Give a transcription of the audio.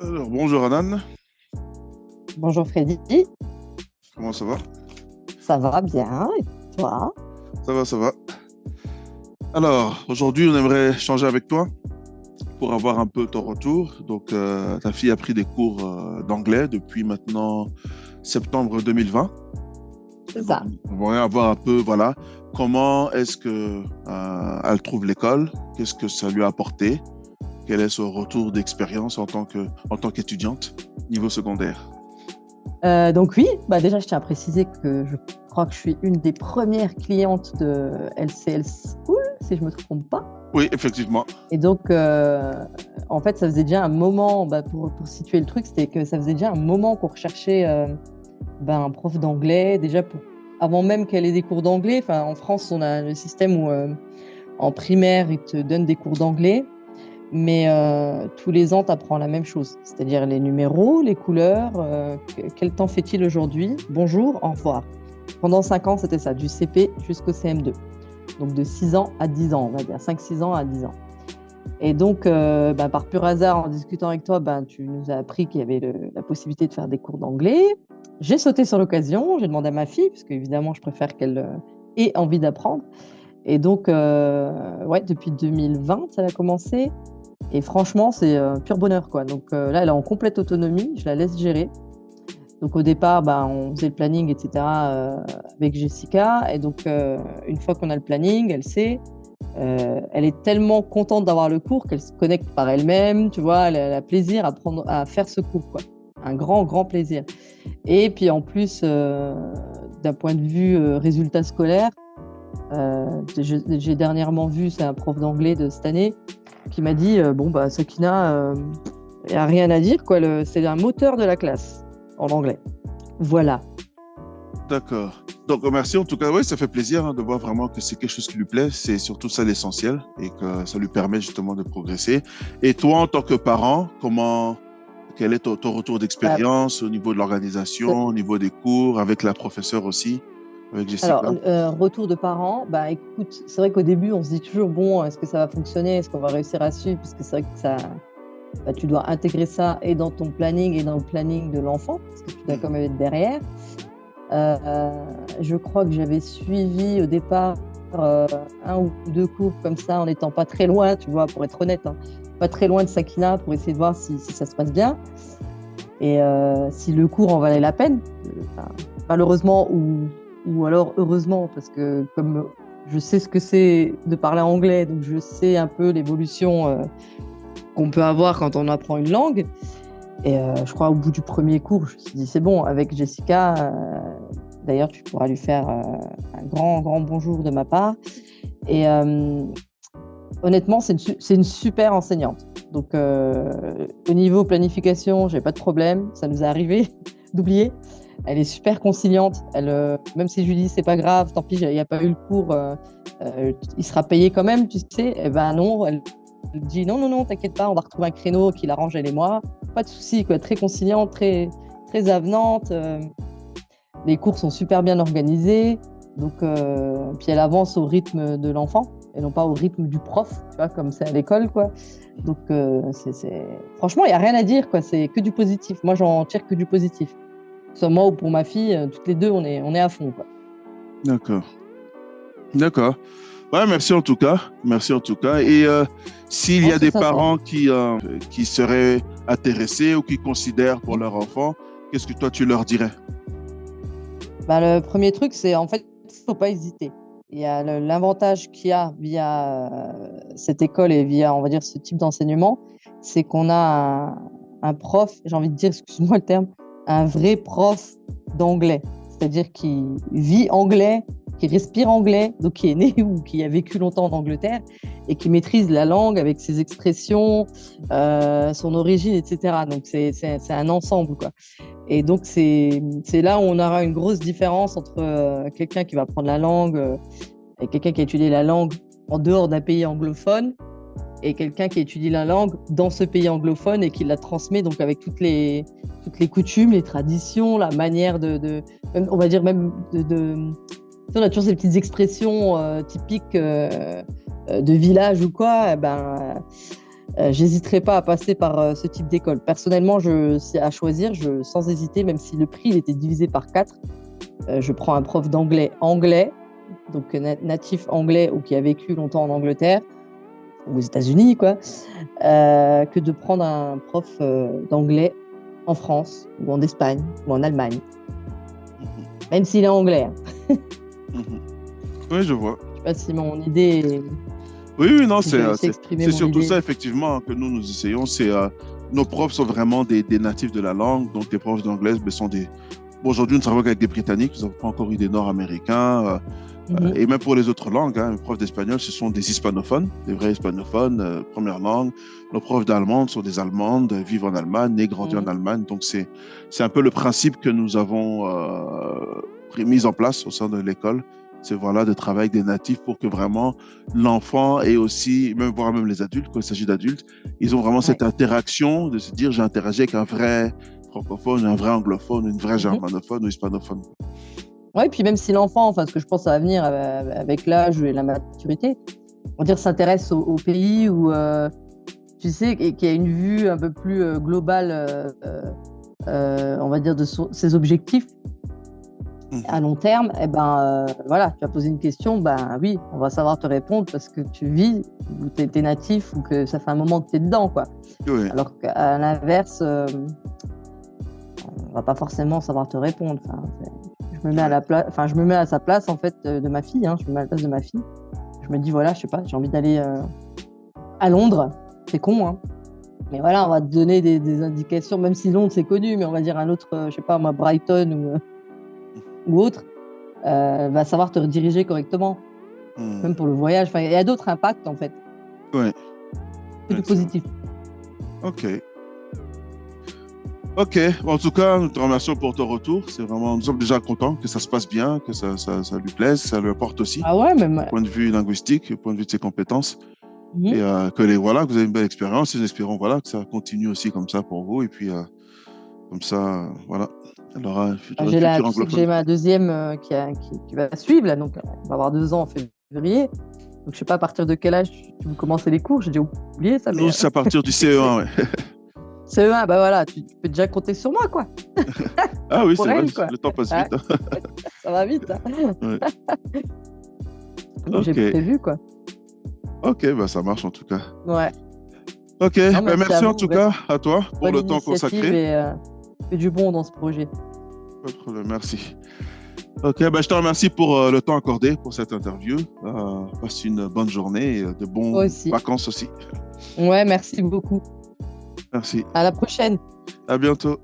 Alors, bonjour Anan, Bonjour Freddy, comment ça va? ça va bien et toi? Ça va, ça va. Alors, aujourd'hui, on aimerait changer avec toi pour avoir un peu ton retour. Donc, ta fille a pris des cours d'anglais depuis maintenant septembre 2020. C'est Donc, ça. on va avoir un peu, voilà, comment est-ce que elle trouve l'école? Qu'est-ce que ça lui a apporté? Quel est son retour d'expérience en tant qu'étudiante niveau secondaire? Donc oui, bah déjà je tiens à préciser que je crois que je suis une des premières clientes de LCL School, si je me trompe pas. Oui, effectivement. Et donc en fait ça faisait déjà un moment, bah, pour situer le truc, c'était que ça faisait déjà un moment qu'on recherchait bah, un prof d'anglais, déjà avant même qu'elle ait des cours d'anglais. Enfin, en France on a le système où en primaire ils te donnent des cours d'anglais. Mais tous les ans, tu apprends la même chose, c'est-à-dire les numéros, les couleurs, quel temps fait-il aujourd'hui, bonjour, au revoir. Pendant 5 ans, c'était ça, du CP jusqu'au CM2. Donc de 6 ans à 10 ans, on va dire, 5-6 ans à 10 ans. Et donc, bah, par pur hasard, en discutant avec toi, bah, tu nous as appris qu'il y avait la possibilité de faire des cours d'anglais. J'ai sauté sur l'occasion, j'ai demandé à ma fille, parce qu'évidemment, je préfère qu'elle ait envie d'apprendre. Et donc, ouais, depuis 2020, ça a commencé. Et franchement, c'est pur bonheur, quoi. Donc là, elle est en complète autonomie, je la laisse gérer. Donc au départ, bah, on faisait le planning, etc. Avec Jessica. Et donc, une fois qu'on a le planning, elle sait. Elle est tellement contente d'avoir le cours qu'elle se connecte par elle-même, tu vois. Elle a plaisir à faire ce cours, quoi. Un grand, grand plaisir. Et puis en plus, d'un point de vue résultat scolaire, j'ai dernièrement vu, c'est un prof d'anglais de cette année, qui m'a dit bon bah Sakina, il n'y a rien à dire quoi, c'est un moteur de la classe en anglais. Voilà. D'accord. Donc, merci en tout cas. Oui, ça fait plaisir de voir vraiment que c'est quelque chose qui lui plaît. C'est surtout ça l'essentiel et que ça lui permet justement de progresser. Et toi, en tant que parent, quel est ton retour Bah, d'expérience au niveau de l'organisation, au niveau des cours, avec la professeure aussi, avec alors, Jessica? retour de parents, bah écoute, c'est vrai qu'au début on se dit toujours bon, est-ce que ça va fonctionner, est-ce qu'on va réussir à suivre, parce que c'est vrai que ça, bah, tu dois intégrer ça et dans ton planning et dans le planning de l'enfant, parce que tu dois quand Mhm. même être derrière. Je crois que j'avais suivi au départ euh, un ou deux cours comme ça, en n'étant pas très loin, tu vois, pour être honnête, hein, pas très loin de Sakina, pour essayer de voir si ça se passe bien et si le cours en valait la peine. Enfin, malheureusement ou alors heureusement, parce que comme je sais ce que c'est de parler anglais, donc je sais un peu l'évolution qu'on peut avoir quand on apprend une langue. Et je crois au bout du premier cours, je me suis dit c'est bon, avec Jessica, d'ailleurs tu pourras lui faire un grand, grand bonjour de ma part. Et honnêtement, c'est une super enseignante. Donc au niveau planification, j'ai pas de problème, ça nous est arrivé d'oublier. Elle est super conciliante. Même si je lui dis c'est pas grave, tant pis, il n'y a pas eu le cours, il sera payé quand même, tu sais. Eh ben non, elle dit non, non, non, t'inquiète pas, on va retrouver un créneau qui l'arrange, elle et moi. Pas de souci, quoi. Très conciliante, très, très avenante. Les cours sont super bien organisés. Donc, puis elle avance au rythme de l'enfant et non pas au rythme du prof, tu vois, comme c'est à l'école, quoi. Donc, franchement, il n'y a rien à dire, quoi. C'est que du positif. Moi, j'en tire que du positif. Que ce soit moi ou pour ma fille, toutes les deux, on est à fond, quoi. D'accord. D'accord. Ouais, merci en tout cas. Merci en tout cas. Et s'il y Oh, a ça des s'attend. parents qui seraient intéressés ou qui considèrent pour leur enfant, qu'est-ce que toi tu leur dirais? Bah, le premier truc, c'est en fait, il ne faut pas hésiter. Il y a l'avantage qu'il y a via cette école et via, on va dire, ce type d'enseignement, c'est qu'on a un prof, j'ai envie de dire, excuse-moi le terme, un vrai prof d'anglais. C'est-à-dire qui vit anglais, qui respire anglais, donc qui est né ou qui a vécu longtemps en Angleterre et qui maîtrise la langue avec ses expressions, son origine, etc. Donc c'est un ensemble, quoi. Et donc, c'est là où on aura une grosse différence entre quelqu'un qui va apprendre la langue et quelqu'un qui a étudié la langue en dehors d'un pays anglophone et quelqu'un qui étudie la langue dans ce pays anglophone et qui la transmet donc avec toutes les coutumes, les traditions, la manière on va dire même tu sais, on a toujours ces petites expressions typiques de village ou quoi. Eh ben, j'hésiterai pas à passer par ce type d'école. Personnellement, si à choisir, sans hésiter, même si le prix il était divisé par 4, je prends un prof d'anglais donc natif anglais ou qui a vécu longtemps en Angleterre ou aux États-Unis, quoi, que de prendre un prof d'anglais en France ou en Espagne ou en Allemagne, même s'il est anglais. Oui, je vois. Je sais pas si mon idée est... Oui, non, c'est mon surtout idée. ça, effectivement, que nous essayons. Nos profs sont vraiment des natifs de la langue. Donc, les profs d'anglais sont des... Bon, aujourd'hui, nous travaillons avec des Britanniques. Nous n'avons pas encore eu des Nord-Américains. Et même pour les autres langues, les profs d'espagnol, ce sont des hispanophones, des vrais hispanophones, première langue. Nos profs d'allemand sont des Allemandes, vivent en Allemagne, nés, grandis en Allemagne. Donc, c'est un peu le principe que nous avons mis en place au sein de l'école. C'est voilà, de travailler avec des natifs pour que vraiment l'enfant et aussi, voire même les adultes, quand il s'agit d'adultes, ils ont vraiment cette interaction de se dire j'ai interagi avec un vrai francophone, un vrai anglophone, une vraie germanophone ou hispanophone. Oui, puis même si l'enfant, ce que je pense ça va venir avec l'âge et la maturité, on va dire s'intéresse au pays où, tu sais, qui a une vue un peu plus globale, on va dire, de ses objectifs à long terme, voilà, tu vas poser une question, oui, on va savoir te répondre parce que tu vis, ou tu es natif, ou que ça fait un moment que tu es dedans, quoi. Oui. Alors qu'à l'inverse, on va pas forcément savoir te répondre. Je me mets à sa place, en fait, de ma fille, je me mets à la place de ma fille. Je me dis, voilà, je sais pas, j'ai envie d'aller à Londres, c'est con, hein. Mais voilà, on va te donner des indications, même si Londres c'est connu, mais on va dire un autre, je sais pas, moi, Brighton ou autre, va savoir te rediriger correctement, même pour le voyage. Il y a d'autres impacts, en fait. Oui. C'est du positif. Ok. En tout cas, nous te remercions pour ton retour. Nous sommes déjà contents que ça se passe bien, que ça lui plaise, ça lui apporte aussi. Ah ouais, même. Du point de vue linguistique, du point de vue de ses compétences. Et que vous avez une belle expérience. Et nous espérons que ça continue aussi comme ça pour vous. Et puis, comme ça, voilà. Elle aura un futur anglophone. J'ai ma deuxième qui va suivre, là, donc on va avoir 2 ans en février. Donc je sais pas à partir de quel âge tu veux commencer les cours, j'ai déjà oublié ça. Nous, c'est à partir du CE1, ouais. CE1, voilà, tu peux déjà compter sur moi, quoi. Ah oui, c'est vrai, le temps passe vite. Ça va vite. Ouais. Donc, j'ai prévu, quoi. Ok, ça marche en tout cas. Ouais. Ok, merci en tout cas à toi pour le temps consacré. Et du bon dans ce projet. Pas de problème, merci. Ok, je te remercie pour le temps accordé pour cette interview. Passe une bonne journée et de bonnes vacances aussi. Ouais, merci beaucoup. Merci. À la prochaine. À bientôt.